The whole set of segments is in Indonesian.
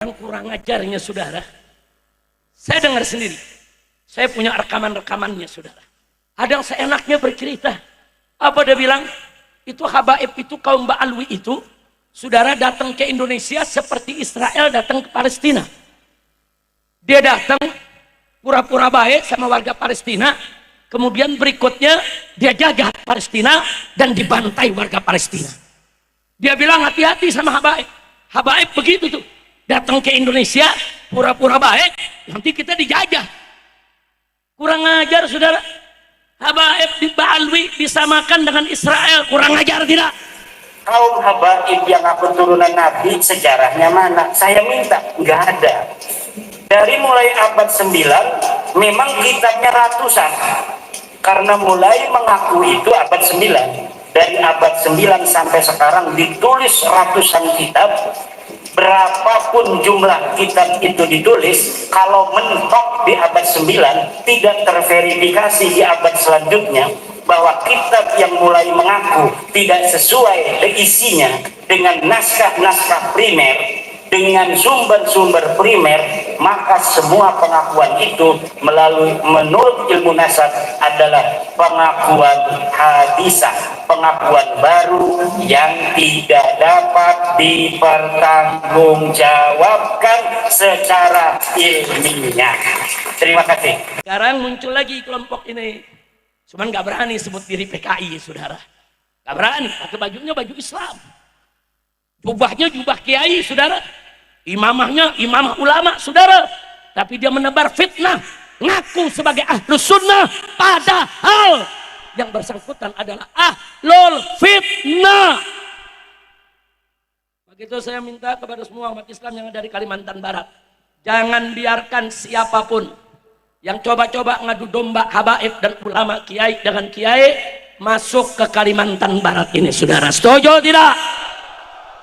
Yang kurang ajarnya saudara, saya dengar sendiri, saya punya rekaman-rekamannya saudara. Ada yang seenaknya bercerita, apa dia bilang, itu habaib itu kaum Ba'alwi itu, saudara datang ke Indonesia seperti Israel datang ke Palestina. Dia datang pura-pura baik sama warga Palestina, kemudian berikutnya dia jaga Palestina dan dibantai warga Palestina. Dia bilang hati-hati sama habaib. Habaib begitu tuh. Datang ke Indonesia, pura-pura baik, nanti kita dijajah. Kurang ajar saudara. Habaib di Ba'alwi disamakan dengan Israel, kurang ajar tidak? Kaum habaib yang keturunan Nabi sejarahnya mana? Saya minta, nggak ada. Dari mulai abad 9, memang kitabnya ratusan. Karena mulai mengaku itu abad 9. Dari abad 9 sampai sekarang ditulis ratusan kitab. Berapapun jumlah kitab itu ditulis, kalau mentok di abad 9 tidak terverifikasi di abad selanjutnya, bahwa kitab yang mulai mengaku tidak sesuai isinya dengan naskah-naskah primer, dengan sumber-sumber primer, maka semua pengakuan itu menurut ilmu nasab adalah pengakuan hadisah, pengakuan baru yang tidak dapat dipertanggungjawabkan secara ilmiah. Terima kasih. Sekarang muncul lagi kelompok ini, cuman nggak berani sebut diri PKI saudara, nggak berani, pakai bajunya baju Islam, jubahnya jubah kiai saudara, imamahnya imamah ulama saudara, tapi dia menebar fitnah, ngaku sebagai ahlus sunnah, padahal yang bersangkutan adalah ahlul fitnah. Begitu saya minta kepada semua umat Islam yang ada di Kalimantan Barat, jangan biarkan siapapun yang coba-coba ngadu domba habaib dan ulama kiai dengan kiai masuk ke Kalimantan Barat ini saudara. Setuju tidak?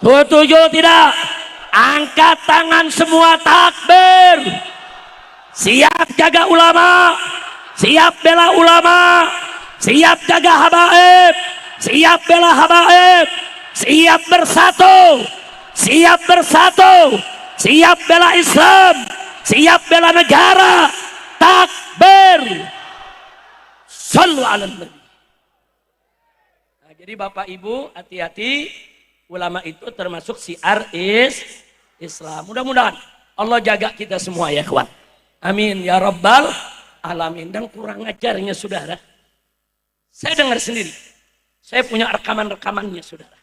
Setuju tidak? Angkat tangan semua, takbir. Siap jaga ulama, siap bela ulama, siap jaga habaib, siap bela habaib, siap bersatu, siap bersatu, siap bela Islam, siap bela negara. Takbir. Shallu ala nabi. Nah, jadi Bapak Ibu hati-hati, ulama itu termasuk syiar Islam. Mudah-mudahan Allah jaga kita semua ya kawan. Amin ya rabbal alamin. Dan kurang ajarnya saudara, saya dengar sendiri, saya punya rekaman-rekamannya saudara.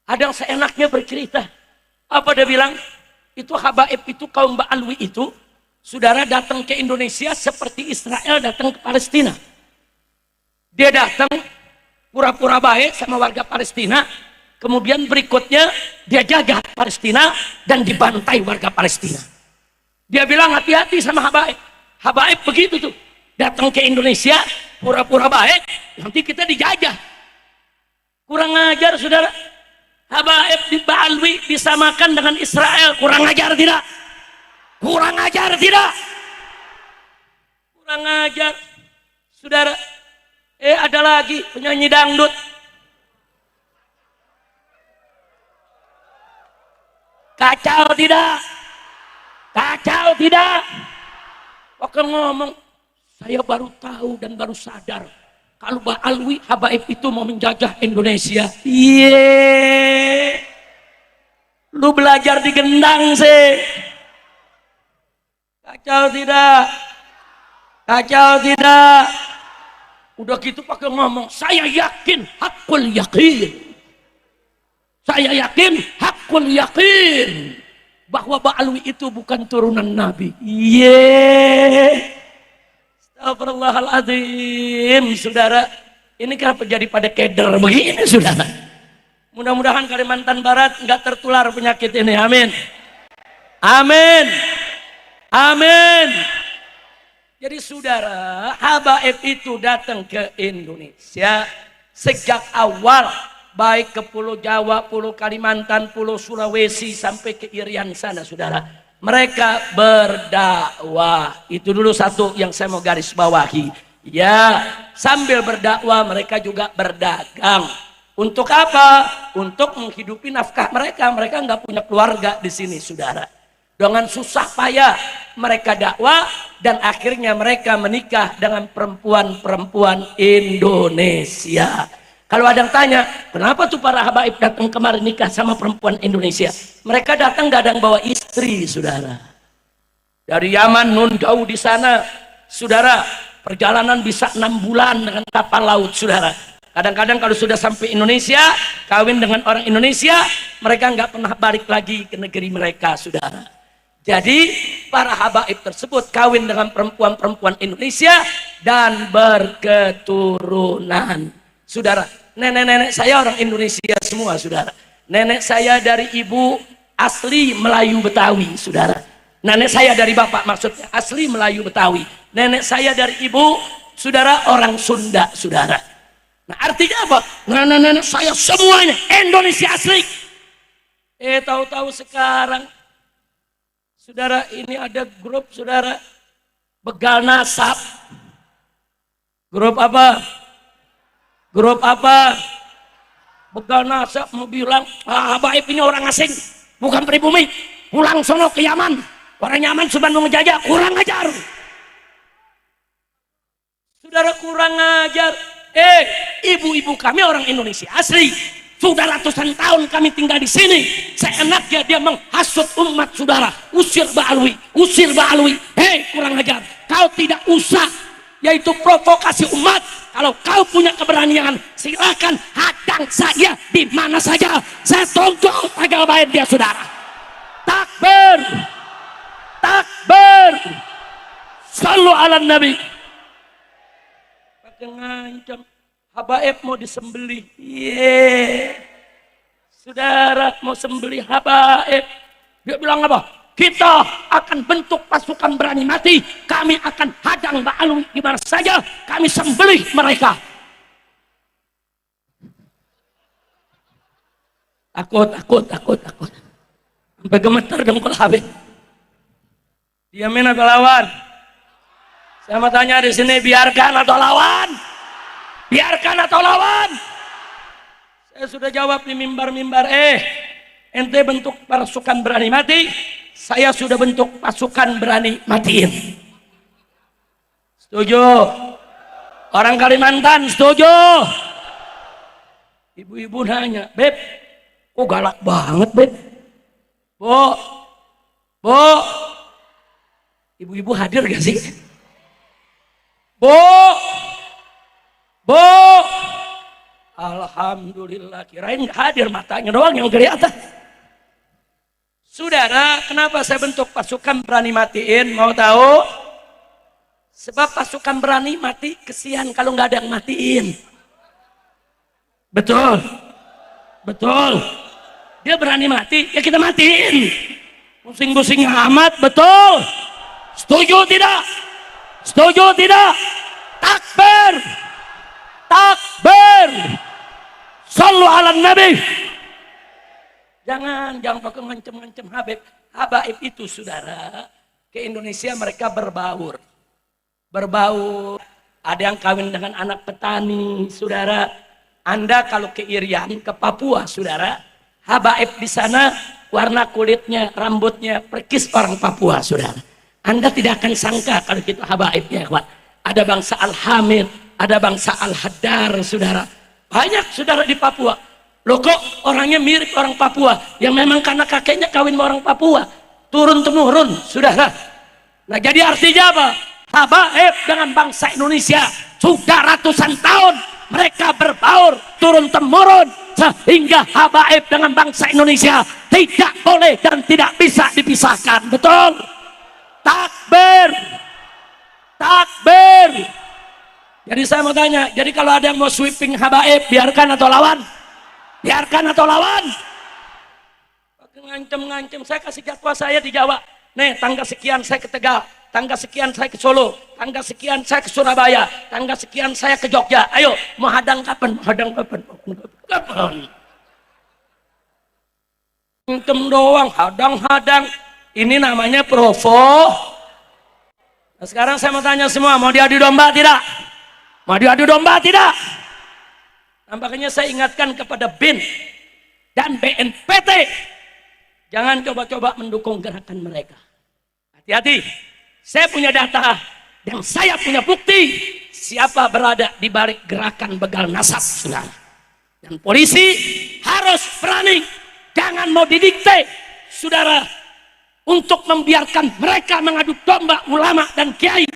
Ada yang seenaknya bercerita, apa dia bilang, itu habaib itu kaum Ba'alwi itu, saudara datang ke Indonesia seperti Israel datang ke Palestina. Dia datang pura-pura baik sama warga Palestina, kemudian berikutnya dia jaga Palestina dan dibantai warga Palestina. Dia bilang hati-hati sama habaib. Habaib begitu tuh. Datang ke Indonesia pura-pura baik, nanti kita dijajah. Kurang ajar saudara. Habaib di Ba'alwi disamakan dengan Israel, kurang ajar tidak? Kurang ajar tidak? Kurang ajar saudara. Ada lagi penyanyi dangdut, kacau tidak? Kacau tidak? Waktu ngomong, saya baru tahu dan baru sadar kalau Ba'alwi habaib itu mau menjajah Indonesia. Iya, lu belajar di Gendang sih. Kacau tidak? Kacau tidak? Udah gitu pakai ngomong, saya yakin, hakul yakin. Saya yakin, hakul yakin, bahwa Ba'alwi itu bukan turunan Nabi. Yeay. Astagfirullahaladzim, saudara. Ini kenapa jadi pada keder begini, saudara? Mudah-mudahan Kalimantan Barat nggak tertular penyakit ini. Amin. Amin. Amin. Jadi saudara, habaib itu datang ke Indonesia sejak awal, baik ke Pulau Jawa, Pulau Kalimantan, Pulau Sulawesi sampai ke Irian sana saudara. Mereka berdakwah. Itu dulu satu yang saya mau garis bawahi. Ya, sambil berdakwah mereka juga berdagang. Untuk apa? Untuk menghidupi nafkah mereka. Mereka nggak punya keluarga di sini saudara. Dengan susah payah mereka dakwah dan akhirnya mereka menikah dengan perempuan-perempuan Indonesia. Kalau ada yang tanya, kenapa tuh para habaib datang kemarin nikah sama perempuan Indonesia? Mereka datang gak ada yang bawa istri, saudara. Dari Yaman, Nun jauh di sana, saudara, perjalanan bisa 6 bulan dengan kapal laut, saudara. Kadang-kadang kalau sudah sampai Indonesia, kawin dengan orang Indonesia, mereka nggak pernah balik lagi ke negeri mereka, saudara. Jadi para habaib tersebut kawin dengan perempuan-perempuan Indonesia dan berketurunan, saudara. Nenek-nenek saya orang Indonesia semua, saudara. Nenek saya dari ibu asli Melayu Betawi, saudara. Nenek saya dari bapak maksudnya asli Melayu Betawi. Nenek saya dari ibu, saudara, orang Sunda, saudara. Nah artinya apa? Nenek-nenek saya semuanya Indonesia asli. Tahu-tahu sekarang, saudara, ini ada grup, saudara, begal nasab. Grup apa? Grup apa? Begal nasab mau bilang, habaib ini orang asing, bukan pribumi. Pulang sono ke Yaman. Orang Yaman cuma mau ngejajah, kurang ajar. Saudara, kurang ajar. Ibu-ibu kami orang Indonesia asli. Sudah ratusan tahun kami tinggal di sini. Seenaknya dia menghasut umat, saudara. Usir Ba'alwi, usir Ba'alwi. Kurang ajar. Kau tidak usah, yaitu provokasi umat. Kalau kau punya keberanian, silakan hadang saya di mana saja. Saya tonjol tagal baik dia, saudara. Takbir, takbir. Sallu ala Nabi. Pakai ngancam, habaib mau disembelih. Saudara, mau sembelih habaib. Dia bilang apa? Kita akan bentuk pasukan berani mati. Kami akan hadang Ba'alwi gimana saja. Kami sembelih mereka. Takut. Sampai gemeter dengkul Habib. Diamin atau lawan? Saya mau tanya di sini, biarkan atau lawan? Biarkan atau lawan? Saya sudah jawab di mimbar-mimbar. Ente bentuk pasukan berani mati, saya sudah bentuk pasukan berani matiin. Setuju? Orang Kalimantan setuju? Ibu-ibu nanya, Beb, kok galak banget, Beb? Bu, ibu-ibu hadir gak sih? Bu, alhamdulillah, kirain gak hadir, matanya doang yang kelihatan. Saudara, kenapa saya bentuk pasukan berani matiin? Mau tahu? Sebab pasukan berani mati kesian kalau nggak ada yang matiin. Betul. Dia berani mati, ya kita matiin. Pusing-pusing amat, betul. Setuju tidak? Takbir. Sallu ala Nabi. Jangan pakai ngancem-ngancem Habib. Habaib itu, saudara, ke Indonesia mereka berbaur. Ada yang kawin dengan anak petani, saudara. Anda kalau ke Irian, ke Papua, saudara, habaib di sana warna kulitnya, rambutnya perkis orang Papua, saudara. Anda tidak akan sangka kalau kita habaibnya, kawan. Ada bangsa Al-Hamid, ada bangsa Al-Haddar, saudara. Banyak, saudara, di Papua. Loh, kok orangnya mirip orang Papua? Yang memang karena kakeknya kawin sama orang Papua. Turun-temurun, saudara. Nah, jadi artinya apa? Habaib dengan bangsa Indonesia sudah ratusan tahun mereka berbaur turun-temurun, sehingga habaib dengan bangsa Indonesia tidak boleh dan tidak bisa dipisahkan. Betul? Takbir. Jadi saya mau tanya, jadi kalau ada yang mau sweeping habaib, biarkan atau lawan? Pakai ngancem-ngancem. Saya kasih jadwal saya di Jawa. Nih, tanggal sekian saya ke Tegal, tanggal sekian saya ke Solo, tanggal sekian saya ke Surabaya, tanggal sekian saya ke Jogja. Ayo, mau hadang kapan? Kapan? Ngancem doang, hadang. Ini namanya provo. Nah, sekarang saya mau tanya semua, mau diadu domba tidak? Nampaknya saya ingatkan kepada BIN dan BNPT. Jangan coba-coba mendukung gerakan mereka. Hati-hati. Saya punya data dan saya punya bukti siapa berada di balik gerakan begal nasab, saudara. Dan polisi harus berani, jangan mau didikte, saudara, untuk membiarkan mereka mengadu domba ulama dan kiai.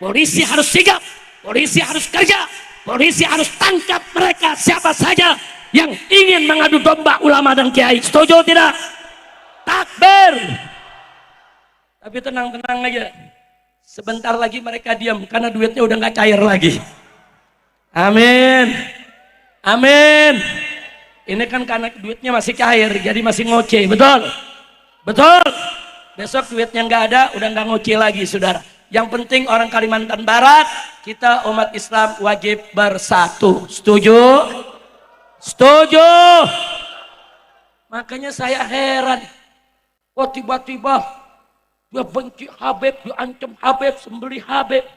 Polisi harus sigap, polisi harus kerja, polisi harus tangkap mereka siapa saja yang ingin mengadu domba ulama dan kiai. Setuju tidak? Takbir. Tapi tenang-tenang aja. Sebentar lagi mereka diam karena duitnya udah nggak cair lagi. Amin. Amin. Ini kan karena duitnya masih cair, jadi masih ngoceh, betul? Betul. Besok duitnya nggak ada, udah nggak ngoceh lagi, saudara. Yang penting orang Kalimantan Barat, kita umat Islam wajib bersatu. Setuju? Setuju. Makanya saya heran. Wah, tiba-tiba dia benci Habib, diancam Habib, sembelih Habib.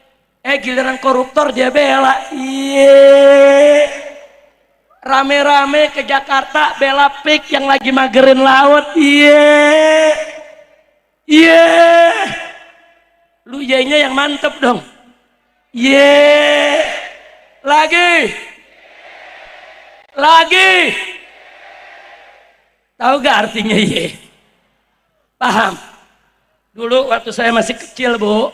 Giliran koruptor dia bela. Iya. Rame-rame ke Jakarta bela pik yang lagi magerin laut. Iya. Iya. Lu yenya yang mantep dong. Iya. Lagi. Lagi. Tahu gak artinya iya? Paham? Dulu waktu saya masih kecil, Bu.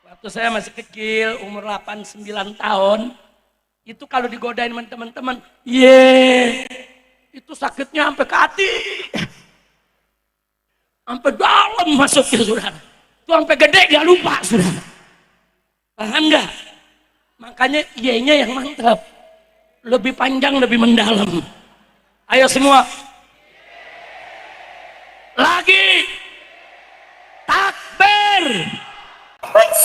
Waktu saya masih kecil, umur 8-9 tahun, itu kalau digodain teman-teman, itu sakitnya sampai ke hati. Sampai dalam masuknya, saudara. Itu sampai gede gak lupa, saudara. Paham gak? Makanya nya yang mantap. Lebih panjang, lebih mendalam. Ayo semua. Lagi. Takbir.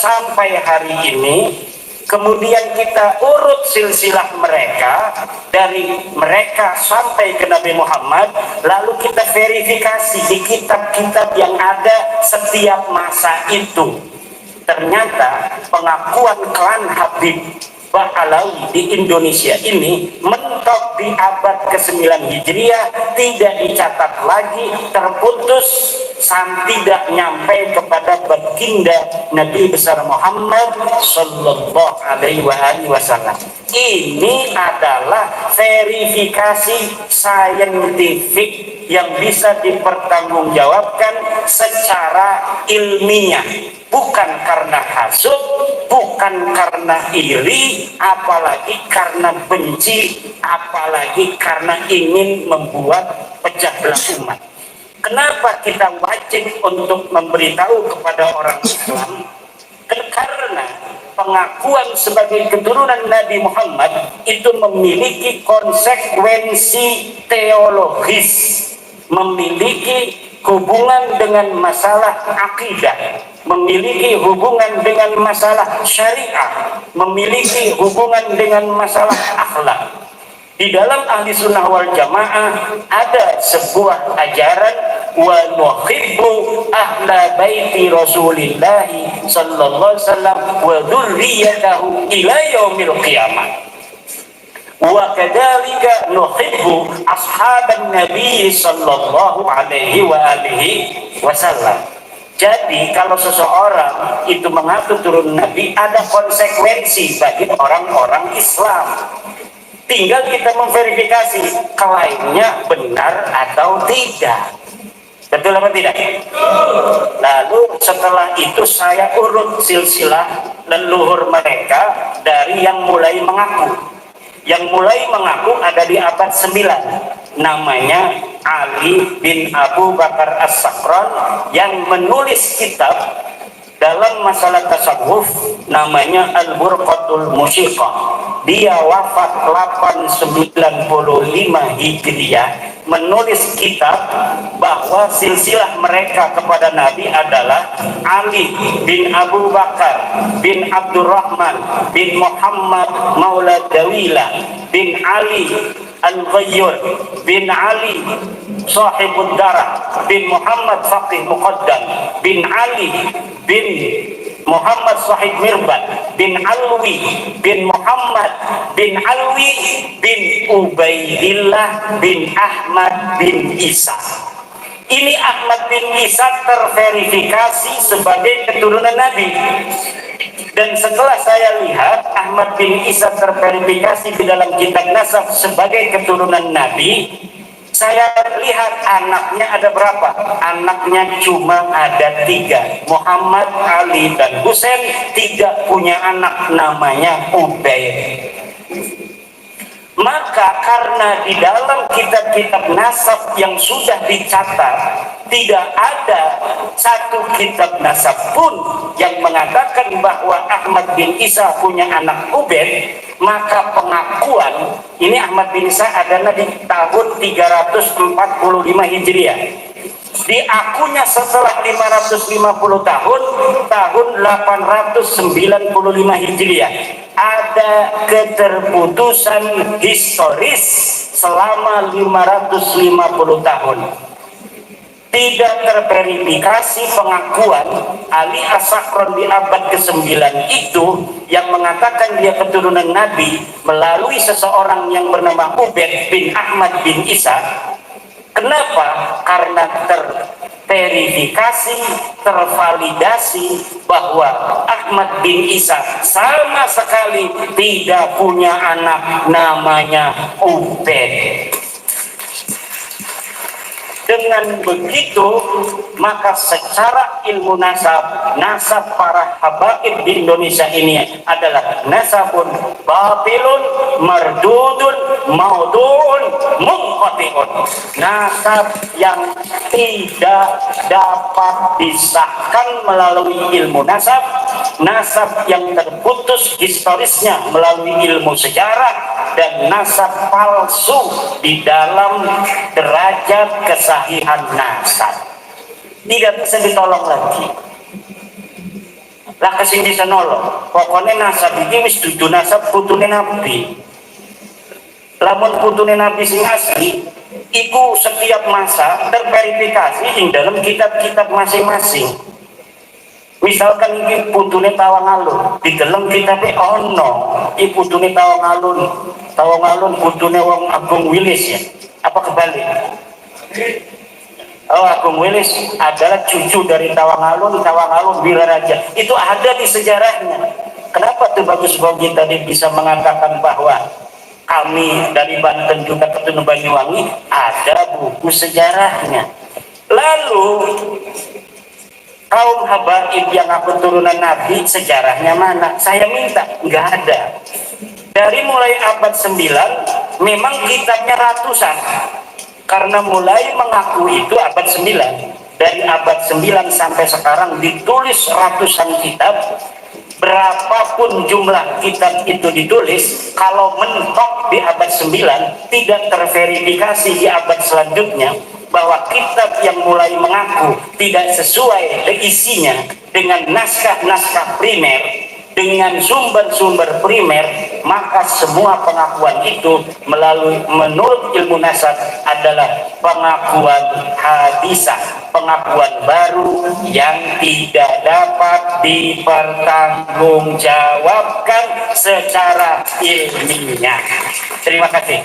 Sampai hari ini, kemudian kita urut silsilah mereka, dari mereka sampai ke Nabi Muhammad, lalu kita verifikasi di kitab-kitab yang ada setiap masa itu. Ternyata pengakuan klan Habib Ba'alawi di Indonesia ini mentok di abad ke-9 Hijriah, tidak dicatat lagi, terputus, tidak nyampe kepada baginda Nabi besar Muhammad Sallallahu Alaihi Wasallam. Ini adalah verifikasi saintifik yang bisa dipertanggungjawabkan secara ilmiah, bukan karena hasud, bukan karena iri, apalagi karena benci, apalagi karena ingin membuat pecah belah umat. Kenapa kita wajib untuk memberitahu kepada orang Islam? Karena pengakuan sebagai keturunan Nabi Muhammad itu memiliki konsekuensi teologis, memiliki hubungan dengan masalah akidah, memiliki hubungan dengan masalah syariah, memiliki hubungan dengan masalah akhlak. Di dalam ahli sunnah wal jamaah ada sebuah ajaran, wa nuhibbu ahla baiti Rasulillah sallallahu alaihi wasallam wa dzurriyyatahu ila yaumil qiyamah. Wa kadzalika nuhibbu ashaban nabi sallallahu alaihi wasallam. Jadi kalau seseorang itu mengaku turun Nabi, ada konsekuensi bagi orang-orang Islam. Tinggal kita memverifikasi klaimnya benar atau tidak. Betul apa tidak? Lalu setelah itu saya urut silsilah leluhur mereka dari yang mulai mengaku. Yang mulai mengaku ada di abad 9. Namanya Ali bin Abu Bakar As-Sakran yang menulis kitab dalam masalah tasawuf namanya Al-Burqatul Musyiqah. Dia wafat 895 Hijriah, menulis kitab bahwa silsilah mereka kepada Nabi adalah Ali bin Abu Bakar bin Abdurrahman bin Muhammad Maula Dawila bin Ali Al-Ghayyur bin Ali Sahibud Darah bin Muhammad Faqih Muqaddam bin Ali bin Muhammad Sahib Mirbat bin Alwi bin Muhammad bin Alwi bin Ubaidillah bin Ahmad bin Isa. Ini Ahmad bin Isa terverifikasi sebagai keturunan Nabi. Dan setelah saya lihat Ahmad bin Isa terverifikasi di dalam kitab nasab sebagai keturunan Nabi, saya lihat anaknya ada berapa? Anaknya cuma ada 3, Muhammad, Ali, dan Husain. Tidak punya anak namanya Ubaid. Maka karena di dalam kitab-kitab nasab yang sudah dicatat tidak ada satu kitab nasab pun yang mengatakan bahwa Ahmad bin Isa punya anak Ubaid, maka pengakuan ini Ahmad bin Isa adalah di tahun 345 Hijriah. Diakunya setelah 550 tahun 895 Hijriah. Ada keterputusan historis selama 550 tahun. Tidak terverifikasi pengakuan Ali As-Sakron di abad ke-9 itu yang mengatakan dia keturunan Nabi melalui seseorang yang bernama Ubaid bin Ahmad bin Isa. Kenapa? Karena terverifikasi, tervalidasi bahwa Ahmad bin Isa sama sekali tidak punya anak namanya Ubaid. Dengan begitu, maka secara ilmu nasab, nasab para habaib di Indonesia ini adalah nasabun batilun, mardudun, maudun, munqati'un. Nasab yang tidak dapat disahkan melalui ilmu nasab, nasab yang terputus historisnya melalui ilmu sejarah, dan nasab palsu di dalam derajat kesahihan nasab. Tidak bisa ditolong lagi. Lah kesini bisa nolong. Pokoknya nasab ini wis dudu nasab putune Nabi. Lamun putune Nabi sing asli, iku setiap masa terverifikasi di dalam kitab-kitab masing-masing. Misalkan ini putune Tawangalun, di dalam kitabnya ono, ini putune Tawangalun putune Wong Agung Wilis ya. Apa kebalik? Oh, Agung Wilis adalah cucu dari Tawangalun Wiraraja. Itu ada di sejarahnya. Kenapa tuh bagus Bogi tadi bisa mengatakan bahwa kami dari Banten juga keturunan Banyuwangi, ada buku sejarahnya. Lalu kaum habaib yang aku turunan Nabi sejarahnya mana? Saya minta, nggak ada. Dari mulai abad 9 memang kitabnya ratusan, karena mulai mengaku itu abad 9. Dari abad 9 sampai sekarang ditulis ratusan kitab. Berapapun jumlah kitab itu ditulis, kalau mentok di abad 9 tidak terverifikasi di abad selanjutnya bahwa kitab yang mulai mengaku tidak sesuai isinya dengan naskah-naskah primer, dengan sumber-sumber primer, maka semua pengakuan itu menurut ilmu nasab adalah pengakuan hadisah, pengakuan baru yang tidak dapat dipertanggungjawabkan secara ilmiah. Terima kasih.